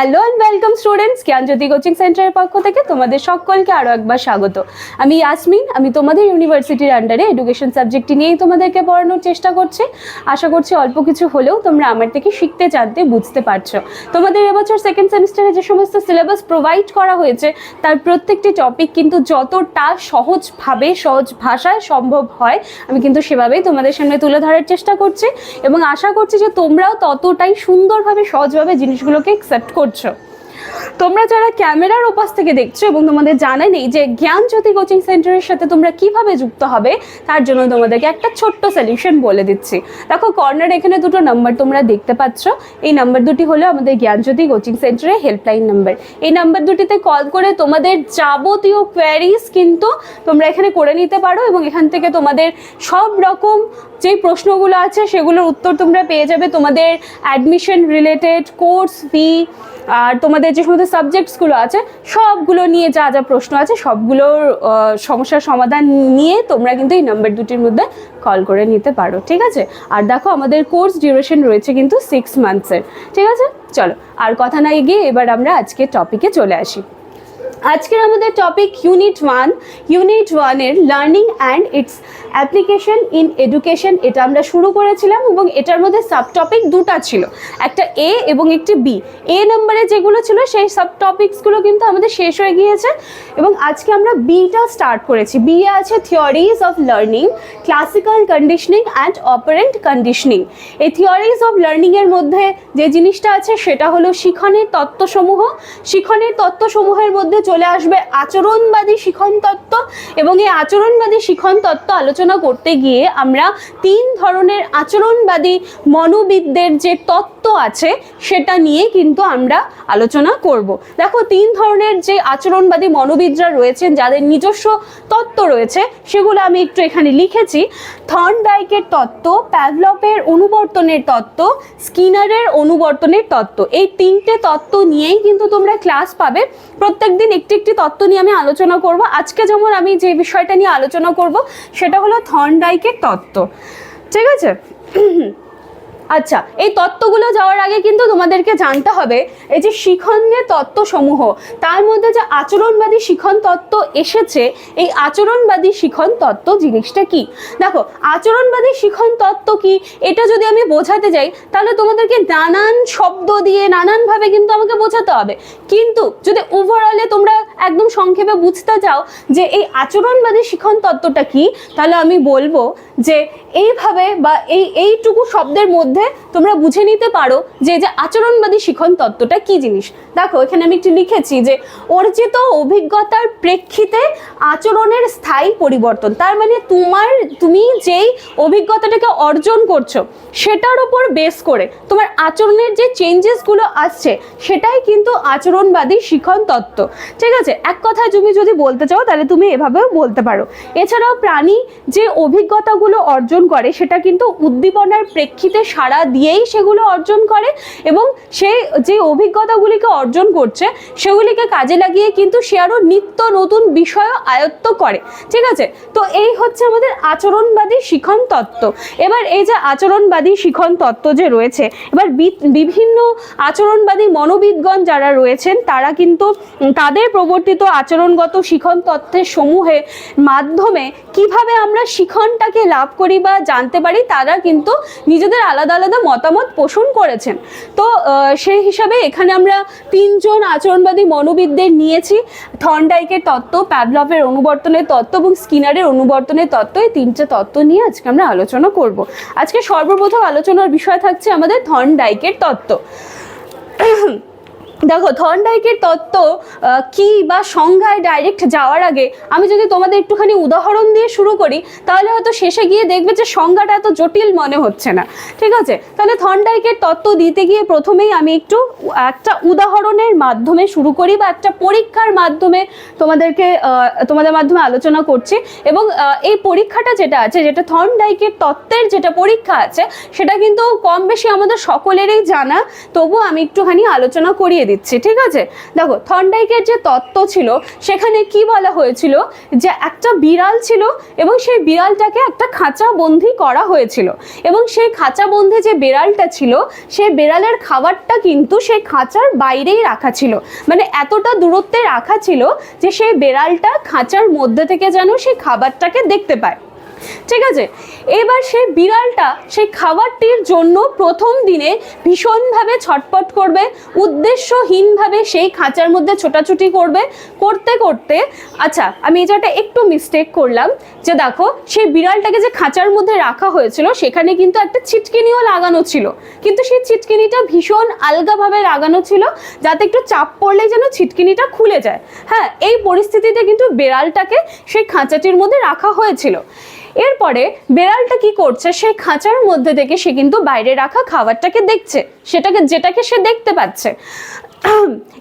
Hello and welcome students, Gyanjyoti coaching সেন্টারের পক্ষ থেকে তোমাদের সকলকে আরও একবার স্বাগত। আমি ইয়াসমিন, আমি তোমাদের ইউনিভার্সিটির আন্ডারে এডুকেশন সাবজেক্টটি নিয়েই তোমাদেরকে পড়ানোর চেষ্টা করছি। আশা করছি অল্প কিছু হলেও তোমরা আমার থেকে শিখতে জানতে বুঝতে পারছো। তোমাদের এবছর সেকেন্ড সেমিস্টারে যে সমস্ত সিলেবাস প্রোভাইড করা হয়েছে তার প্রত্যেকটি টপিক কিন্তু যতটা সহজভাবে সহজ ভাষায় সম্ভব হয় আমি কিন্তু সেভাবেই তোমাদের সামনে তুলে ধরার চেষ্টা করছি এবং আশা করছি যে তোমরাও ততটাই সুন্দরভাবে সহজভাবে জিনিসগুলোকে অ্যাকসেপ্ট করছো। তোমরা যারা ক্যামেরার ওপাশ থেকে দেখছো এবং তোমাদের জানা নেই যে জ্ঞানজ্যোতি কোচিং সেন্টারের সাথে তোমরা কিভাবে যুক্ত হবে, তার জন্য তোমাদেরকে একটা ছোট্ট সলিউশন বলে দিচ্ছি। দেখো কর্নার এখানে দুটো নাম্বার তোমরা দেখতে পাচ্ছ। এই নাম্বার দুটি হলো আমাদের জ্ঞানজ্যোতি কোচিং সেন্টারের হেল্পলাইন নাম্বার। এই নাম্বার দুটিতে কল করে তোমাদের যাবতীয় কোয়ারিজ কিন্তু তোমরা এখানে করে নিতে পারো এবং এখান থেকে তোমাদের সব রকম যে প্রশ্নগুলো আছে সেগুলোর উত্তর তোমরা পেয়ে যাবে। তোমাদের অ্যাডমিশন রিলেটেড, কোর্স ফি আর তোমাদের যে সমস্ত সাবজেক্টসগুলো আছে সবগুলো নিয়ে যা যা প্রশ্ন আছে সবগুলোর সমস্যার সমাধান নিয়ে তোমরা কিন্তু এই নাম্বার দুটির মধ্যে কল করে নিতে পারো, ঠিক আছে? আর দেখো আমাদের কোর্স ডিউরেশন রয়েছে কিন্তু 6 মান্থসের, ঠিক আছে? চলো আর কথা না এগিয়ে এবার আমরা আজকের টপিকে চলে আসি। আজকের আমাদের টপিক ইউনিট 1 এর learning and it's application in education. এটা আমরা শুরু করেছিলাম এবং এটার মধ্যে সাব টপিক দুটো ছিল, একটা এ এবং একটি বি। এ নম্বরে যেগুলো ছিল সেই সাব টপিকসগুলো কিন্তু আমাদের শেষ হয়ে গিয়েছে এবং আজকে আমরা বিটা স্টার্ট করেছি। বি এ আছে theories of learning, classical conditioning and operant conditioning. এই থিওরিজ অফ লার্নিংয়ের মধ্যে যে জিনিসটা আছে সেটা হলো শিখনের তত্ত্বসমূহ। শিখনের তত্ত্বসমূহের মধ্যে চলে আসবে আচরণবাদী শিখন তত্ত্ব এবং এই আচরণবাদী শিখন তত্ত্ব আলোচনা করতে গিয়ে আমরা 3 ধরনের আচরণবাদী মনোবিদদের যে তত্ত্ব আছে সেটা নিয়ে কিন্তু আমরা আলোচনা করব। দেখো 3 ধরনের যে আচরণবাদী মনোবিদরা রয়েছেন যাদের নিজস্ব তত্ত্ব রয়েছে সেগুলো আমি একটু এখানে লিখেছি। থর্নডাইকের তত্ত্ব, প্যাভলভের অনুবর্তনের তত্ত্ব, স্কিনারের অনুবর্তনের তত্ত্ব। এই 3টে তত্ত্ব নিয়েই কিন্তু তোমরা ক্লাস পাবে। প্রত্যেকদিন একটি একটি তত্ত্ব নিয়ে আমি আলোচনা করব। আজকে যেমন আমি যে বিষয়টা নিয়ে আলোচনা করব সেটা হলো থর্নডাইকের তত্ত্ব, ঠিক আছে? আচ্ছা, এই তত্ত্বগুলো যাওয়ার আগে কিন্তু তোমাদেরকে জানতে হবে এই যে শিখনের তত্ত্বসমূহ তার মধ্যে যে আচরণবাদী শিখন তত্ত্ব এসেছে, এই আচরণবাদী শিখন তত্ত্ব জিনিসটা কি। দেখো আচরণবাদী শিখন তত্ত্ব কি এটা যদি আমি বোঝাতে যাই তাহলে তোমাদেরকে নানান শব্দ দিয়ে নানানভাবে কিন্তু আমাকে বোঝাতে হবে, কিন্তু যদি ওভারঅলে তোমরা একদম সংক্ষেপে বুঝতে চাও যে এই আচরণবাদী শিখন তত্ত্বটা কি, তাহলে আমি বলবো যে এইভাবে বা এইটুকু শব্দের মধ্যে তোমরা বুঝে নিতে পারো যে আচরণবাদী শিখন তত্ত্বটা কি জিনিস। দেখো এখানে আমি একটু লিখেছি যে অর্জিত অভিজ্ঞতার প্রেক্ষিতে আচরণের স্থায়ী পরিবর্তন। তার মানে তুমি যেই অভিজ্ঞতাটাকে অর্জন করছো সেটার উপর বেস করে তোমার আচরণের যে চেঞ্জেসগুলো আসছে সেটাই কিন্তু আচরণবাদী শিখন তত্ত্ব, ঠিক আছে? এক কথায় তুমি যদি বলতে চাও তাহলে তুমি এভাবেও বলতে পারো। এছাড়াও প্রাণী যে অভিজ্ঞতাগুলো অর্জন করে সেটা কিন্তু উদ্দীপনার প্রেক্ষিতে সাড়া দিয়েই সেগুলো অর্জন করে এবং সে যে অভিজ্ঞতাগুলিকে অর্জন করছে সেগুলিকে কাজে লাগিয়ে কিন্তু সে আরও নিত্য নতুন বিষয় আয়ত্ত করে, ঠিক আছে? তো এই হচ্ছে আমাদের আচরণবাদী শিখন তত্ত্ব। এবার এই যে আচরণবাদী শিখন তত্ত্ব যে রয়েছে, এবার বিভিন্ন আচরণবাদী মনোবিদগণ যারা রয়েছেন তারা কিন্তু তাদের প্রবর্তিত আচরণগত শিখন তত্ত্বের সমূহের মাধ্যমে কিভাবে আমরা শিখনটাকে লাভ করি বা জানতে পারি তারা কিন্তু নিজেদের আলাদা আলাদা মতামত পোষণ করেছেন। তো সেই হিসাবে এখানে আমরা 3 জন আচরণবাদী মনোবিদদের নিয়েছি। থর্নডাইকের তত্ত্ব, প্যাভলভের অনুবর্তনের তত্ত্ব এবং স্কিনারের অনুবর্তনের তত্ত্ব। এই 3টে তত্ত্ব নিয়ে আজকে আমরা আলোচনা করব। আজকে সর্বপ্রথম আলোচনার বিষয় থাকছে আমাদের থর্নডাইকের তত্ত্ব। দেখো থর্নডাইকের তত্ত্ব কি বা সংজ্ঞায় ডাইরেক্ট যাওয়ার আগে আমি যদি তোমাদের একটুখানি উদাহরণ দিয়ে শুরু করি তাহলে হয়তো শেষে গিয়ে দেখবে যে সংজ্ঞাটা এত জটিল মনে হচ্ছে না, ঠিক আছে? তাহলে থর্নডাইকের তত্ত্ব দিতে গিয়ে প্রথমেই আমি একটু একটা উদাহরণের মাধ্যমে শুরু করি বা একটা পরীক্ষার মাধ্যমে তোমাদের মাধ্যমে আলোচনা করছি এবং এই পরীক্ষাটা যেটা আছে, যেটা থর্নডাইকের তত্ত্বের যেটা পরীক্ষা আছে সেটা কিন্তু কম বেশি আমাদের সকলেরই জানা, তবু আমি একটুখানি আলোচনা করিয়ে দিচ্ছি, ঠিক আছে? দেখো থর্নডাইকের যে তত্ত্ব ছিল সেখানে কি বলা হয়েছিল, যে একটা বিড়াল ছিল এবং সেই বিড়ালটাকে একটা খাঁচা বন্দি করা হয়েছিল, এবং সেই খাঁচা বন্দি যে বিড়ালটা ছিল সেই বিড়ালের খাবারটা কিন্তু সেই খাঁচার বাইরেই রাখা ছিল, মানে এতটা দূরত্বে রাখা ছিল যে সেই বিড়ালটা খাঁচার মধ্যে থেকে যেন সেই খাবারটাকে দেখতে পায়, ঠিক আছে? এবার সেই বিড়ালটা সেই খাবারটির জন্য প্রথম দিনে ভীষণভাবে ছটপট করবে, উদ্দেশ্যহীনভাবে সেই খাঁচার মধ্যে ছোটাছুটি করবে, করতে করতে আচ্ছা আমি এই জায়গাটা একটু মিস্টেক করলাম, যে দেখো সেই বিড়ালটাকে যে খাঁচার মধ্যে রাখা হয়েছিল সেখানে কিন্তু একটা ছিটকিনিও লাগানো ছিল, কিন্তু সেই ছিটকিনিটা ভীষণ আলগাভাবে লাগানো ছিল যাতে একটু চাপ পড়লেই যেন ছিটকিনিটা খুলে যায়। হ্যাঁ, এই পরিস্থিতিতে কিন্তু বিড়ালটাকে সেই খাঁচাটির মধ্যে রাখা হয়েছিল। এরপরে বেড়ালটা কি করছে, সেই খাঁচার মধ্যে থেকে সে কিন্তু বাইরে রাখা খাবারটাকে দেখছে, যেটাকে সে দেখতে পাচ্ছে।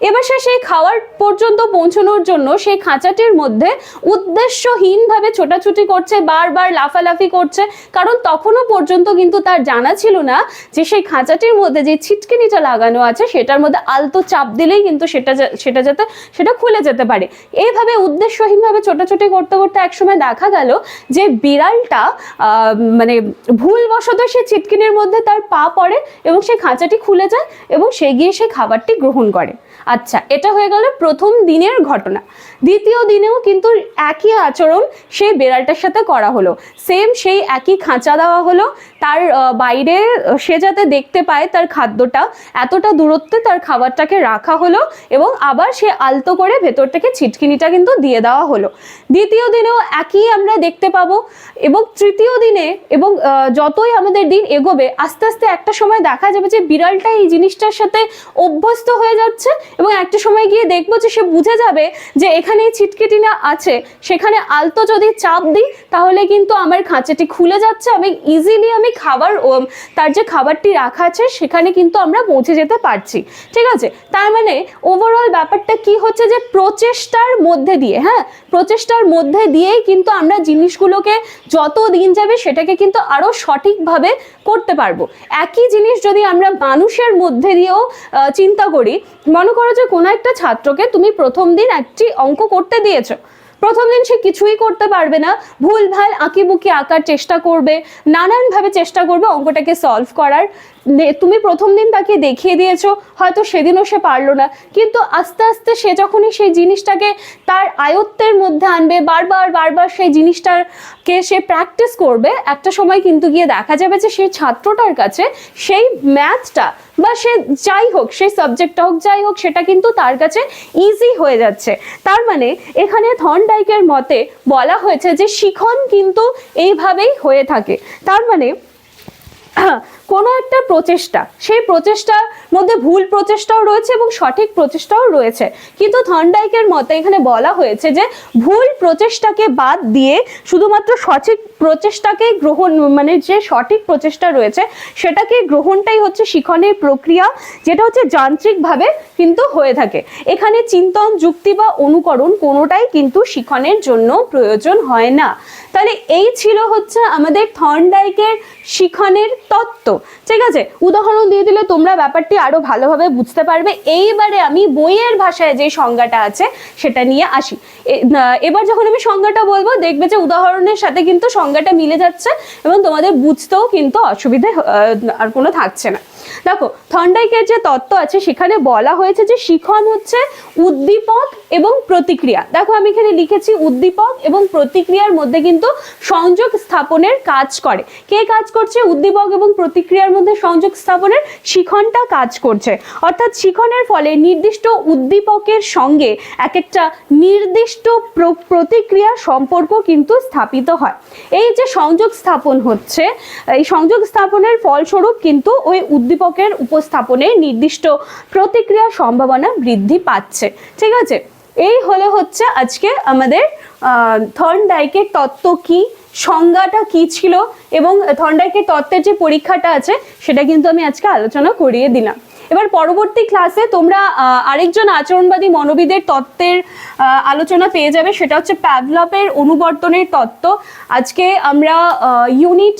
এবার সে সেই খাওয়ার পর্যন্ত পৌঁছানোর জন্য সেই খাঁচাটির মধ্যে উদ্দেশ্যহীনভাবে ছোটাছুটি করছে, বারবার লাফালাফি করছে, কারণ তখনও পর্যন্ত কিন্তু তার জানা ছিল না যে সেই খাঁচাটির মধ্যে যে ছিটকিনিটা লাগানো আছে সেটার মধ্যে আলতো চাপ দিলেই কিন্তু সেটা খুলে যেতে পারে। এইভাবে উদ্দেশ্যহীনভাবে ছোটাছুটি করতে করতে একসময় দেখা গেল যে বিড়ালটা মানে ভুলবশত সেই ছিটকিনির মধ্যে তার পা পড়ে এবং সেই খাঁচাটি খুলে যায় এবং সে গিয়ে সেই খাবারটি গ্রহণ করে। আচ্ছা, এটা হয়ে গেল প্রথম দিনের ঘটনা। দ্বিতীয় দিনেও কিন্তু একই আচরণ সেই বেড়ালটার সাথে করা হলো, সেম সেই একই খাঁচা দেওয়া হলো, তার বাইরে সে যাতে দেখতে পায় তার খাদ্যটা, এতটা দূরত্বে তার খাবারটাকে রাখা হলো এবং আবার সে আলতো করে ভেতর থেকে ছিটকিনিটা কিন্তু দিয়ে দেওয়া হলো। দ্বিতীয় দিনেও একই আমরা দেখতে পাবো এবং তৃতীয় দিনে এবং যতই আমাদের দিন এগোবে আস্তে আস্তে একটা সময় দেখা যাবে যে বিড়ালটা এই জিনিসটার সাথে অভ্যস্ত হয়ে যাচ্ছে এবং একটা সময় গিয়ে দেখবো যে সে বুঝে যাবে যে এখানে ছিটকিনিটা আছে, সেখানে আলতো যদি চাপ দিই তাহলে কিন্তু আমার খাঁচাটি খুলে যাচ্ছে, আমি ইজিলি আমি খাবার তার যে খাবারটি রাখা আছে সেখানে কিন্তু আমরা পৌঁছে যেতে পারছি, ঠিক আছে? তার মানে ওভারঅল ব্যাপারটা কি হচ্ছে যে প্রচেষ্টার মধ্যে দিয়ে, হ্যাঁ প্রচেষ্টার মধ্যে দিয়েই কিন্তু আমরা জিনিসগুলোকে যত দিন যাবে সেটাকে কিন্তু আরো সঠিকভাবে করতে পারবো। একই জিনিস যদি আমরা মানুষের মধ্যে দিয়েও চিন্তা করি, মনে করো যে কোনো একটা ছাত্রকে তুমি প্রথম দিন একটি অঙ্ক করতে দিয়েছো, প্রথম দিন সে কিছুই করতে পারবে না, ভুলভাল আঁকিবুকি আঁকার চেষ্টা করবে, নানানভাবে চেষ্টা করবে অঙ্কটাকে সলভ করার। তুমি প্রথম দিন তাকে দেখিয়ে দিয়েছো, হয়তো সেদিনও সে পারলো না, কিন্তু আস্তে আস্তে সে যখনই সেই জিনিসটাকে তার আয়ত্তের মধ্যে আনবে, বারবার বারবার সেই জিনিসটাকে সে প্র্যাকটিস করবে, একটা সময় কিন্তু গিয়ে দেখা যাবে যে সেই ছাত্রটার কাছে সেই ম্যাথটা বা সে যাই হোক, সেই সাবজেক্টটা হোক যাই হোক, সেটা কিন্তু তার কাছে ইজি হয়ে যাচ্ছে। তার মানে এখানে থর্নডাইকের মতে বলা হয়েছে যে শিখন কিন্তু এইভাবেই হয়ে থাকে। তার মানে কোনো একটা প্রচেষ্টা, সেই প্রচেষ্টার মধ্যে ভুল প্রচেষ্টাও রয়েছে এবং সঠিক প্রচেষ্টাও রয়েছে, কিন্তু থর্নডাইকের মতে এখানে বলা হয়েছে যে ভুল প্রচেষ্টাকে বাদ দিয়ে শুধুমাত্র সঠিক প্রচেষ্টাকে গ্রহণ, মানে যে সঠিক প্রচেষ্টা রয়েছে সেটাকে গ্রহণটাই হচ্ছে শিখনের প্রক্রিয়া, যেটা হচ্ছে যান্ত্রিকভাবে কিন্তু হয়ে থাকে। এখানে চিন্তন, যুক্তি বা অনুকরণ কোনোটাই কিন্তু শিখনের জন্য প্রয়োজন হয় না। তাহলে এই ছিল হচ্ছে আমাদের থর্নডাইকের শিখনের তত্ত্ব, ঠিক আছে? উদাহরণ দিয়ে দিলে তোমরা ব্যাপারটি আরো ভালোভাবে বুঝতে পারবে। এইবারে আমি বইয়ের ভাষায় যে সংজ্ঞাটা আছে সেটা নিয়ে আসি। এবার যখন আমি সংজ্ঞাটা বলবো দেখবে যে উদাহরণের সাথে কিন্তু সংজ্ঞাটা মিলে যাচ্ছে এবং তোমাদের বুঝতেও কিন্তু অসুবিধে আর কোনো থাকছে না। দেখো থর্নডাইকের যে তত্ত্ব আছে সেখানে বলা হয়েছে যে শিখন হচ্ছে উদ্দীপক এবং প্রতিক্রিয়া। দেখো আমি এখানে লিখেছি উদ্দীপক এবং প্রতিক্রিয়ার মধ্যে কিন্তু সংযোগ স্থাপনের কাজ করে। কে কাজ করছে? উদ্দীপক এবং প্রতিক্রিয়ার মধ্যে সংযোগ স্থাপনের শিখনটা কাজ করছে। অর্থাৎ শিখনের ফলে নির্দিষ্ট উদ্দীপকের সঙ্গে এক একটা নির্দিষ্ট প্রতিক্রিয়ার সম্পর্ক কিন্তু স্থাপিত হয়। এই যে সংযোগ স্থাপন হচ্ছে, এই সংযোগ স্থাপনের ফলস্বরূপ কিন্তু ওই উদ্দীপকের উপস্থাপনের নির্দিষ্ট প্রতিক্রিয়ার সম্ভাবনা বৃদ্ধি পাচ্ছে, ঠিক আছে? এই হলো হচ্ছে আজকে আমাদের থর্নডাইকের তত্ত্ব কি, সংজ্ঞাটা কি ছিল এবং থর্নডাইকের তত্ত্বের যে পরীক্ষাটা আছে সেটা কিন্তু আমি আজকে আলোচনা করিয়ে দিলাম। এবার পরবর্তী ক্লাসে তোমরা আরেকজন আচরণবাদী মনোবিদের তত্ত্বের আলোচনা পেয়ে যাবে, সেটা হচ্ছে প্যাভলভের অনুবর্তনের তত্ত্ব। আজকে আমরা ইউনিট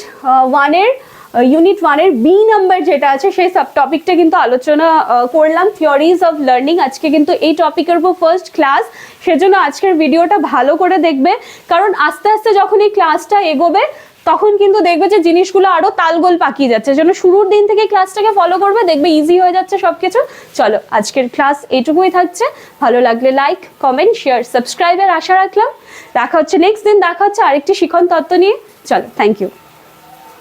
1-এর ইউনিট 1-এর বি নাম্বার যেটা আছে সেই সাব টপিকটা কিন্তু আলোচনা করলাম, থিওরিজ অফ লার্নিং। আজকে কিন্তু এই টপিকের উপর ফার্স্ট ক্লাস, সেজন্য আজকের ভিডিওটা ভালো করে দেখবে, কারণ আস্তে আস্তে যখন এই ক্লাসটা এগোবে তখন কিন্তু দেখবে যে জিনিসগুলো আরো তালগোল পাকিয়ে যাচ্ছে। যেন শুরুর দিন থেকে ক্লাসটাকে ফলো করবে, দেখবে ইজি হয়ে যাচ্ছে সবকিছু। চলো আজকের ক্লাস এইটুকুই থাকছে। ভালো লাগলে লাইক, কমেন্ট, শেয়ার, সাবস্ক্রাইবের আশা রাখলাম। দেখা হচ্ছে নেক্সট দিন, দেখা হচ্ছে আরেকটি শিখন তত্ত্ব নিয়ে। চলো, থ্যাংক ইউ।